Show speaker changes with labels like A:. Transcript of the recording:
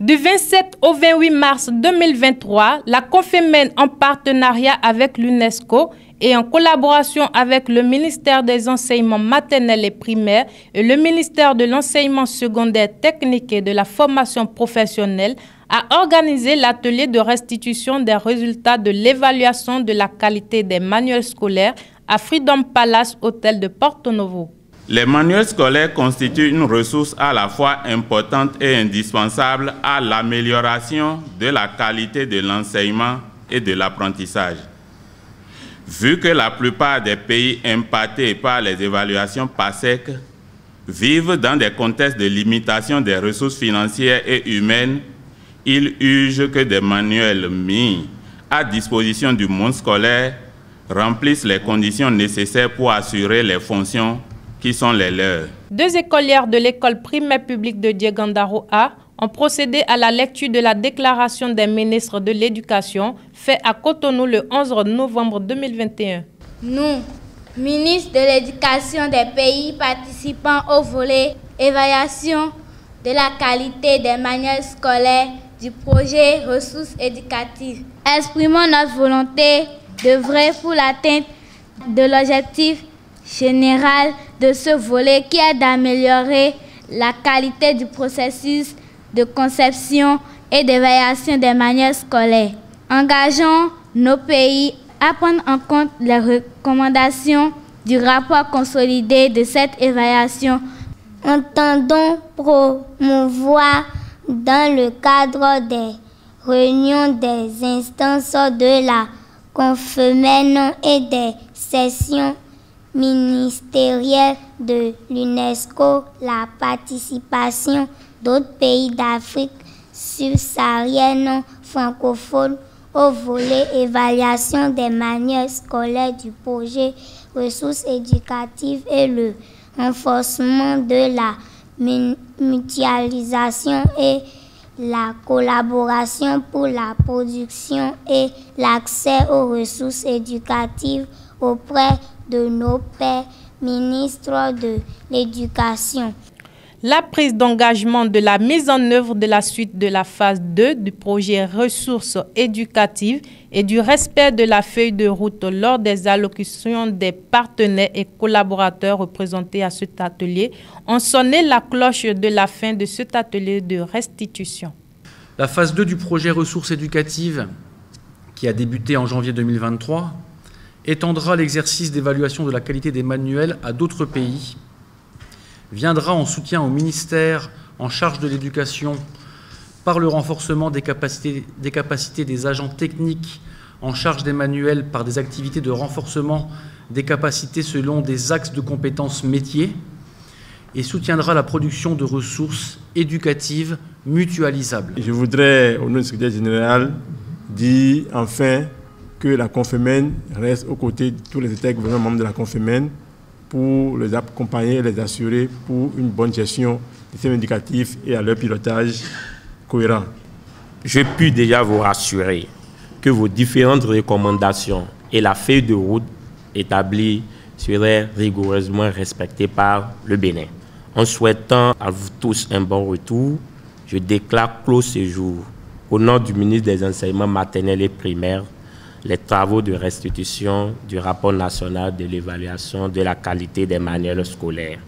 A: Du 27 au 28 mars 2023, la Confémen, en partenariat avec l'UNESCO et en collaboration avec le ministère des Enseignements maternels et primaires et le ministère de l'Enseignement secondaire technique et de la formation professionnelle, a organisé l'atelier de restitution des résultats de l'évaluation de la qualité des manuels scolaires à Freedom Palace Hôtel de Porto Novo.
B: Les manuels scolaires constituent une ressource à la fois importante et indispensable à l'amélioration de la qualité de l'enseignement et de l'apprentissage. Vu que la plupart des pays impactés par les évaluations PASEC vivent dans des contextes de limitation des ressources financières et humaines, il urge que des manuels mis à disposition du monde scolaire remplissent les conditions nécessaires pour assurer les fonctions qui sont les leurs. 2
A: écolières de l'école primaire publique de Diegandaro A ont procédé à la lecture de la déclaration des ministres de l'Éducation faite à Cotonou le 11 novembre 2021.
C: Nous, ministres de l'Éducation des pays participants au volet évaluation de la qualité des manuels scolaires du projet ressources éducatives, exprimons notre volonté d'œuvrer pour l'atteinte de l'objectif général de ce volet qui est d'améliorer la qualité du processus de conception et d'évaluation des manuels scolaires. Engageons nos pays à prendre en compte les recommandations du rapport consolidé de cette évaluation.
D: Entendons promouvoir dans le cadre des réunions des instances de la Confémen et des sessions ministérielle de l'UNESCO, la participation d'autres pays d'Afrique subsaharienne francophone au volet évaluation des manuels scolaires du projet ressources éducatives et le renforcement de la mutualisation et la collaboration pour la production et l'accès aux ressources éducatives auprès de nos pairs ministres de l'Éducation.
A: La prise d'engagement de la mise en œuvre de la suite de la phase 2 du projet ressources éducatives et du respect de la feuille de route lors des allocutions des partenaires et collaborateurs représentés à cet atelier ont sonné la cloche de la fin de cet atelier de restitution.
E: La phase 2 du projet ressources éducatives, qui a débuté en janvier 2023, étendra l'exercice d'évaluation de la qualité des manuels à d'autres pays, viendra en soutien au ministère en charge de l'éducation par le renforcement des capacités des agents techniques en charge des manuels par des activités de renforcement des capacités selon des axes de compétences métiers et soutiendra la production de ressources éducatives mutualisables.
F: Je voudrais, au nom du secrétaire général, dire enfin que la Confémen reste aux côtés de tous les États et gouvernements membres de la Confémen pour les accompagner et les assurer pour une bonne gestion des systèmes éducatifs et à leur pilotage cohérent.
G: Je puis déjà vous rassurer que vos différentes recommandations et la feuille de route établie seraient rigoureusement respectées par le Bénin. En souhaitant à vous tous un bon retour, je déclare clos ce jour, au nom du ministre des Enseignements maternels et primaires, les travaux de restitution du rapport national de l'évaluation de la qualité des manuels scolaires.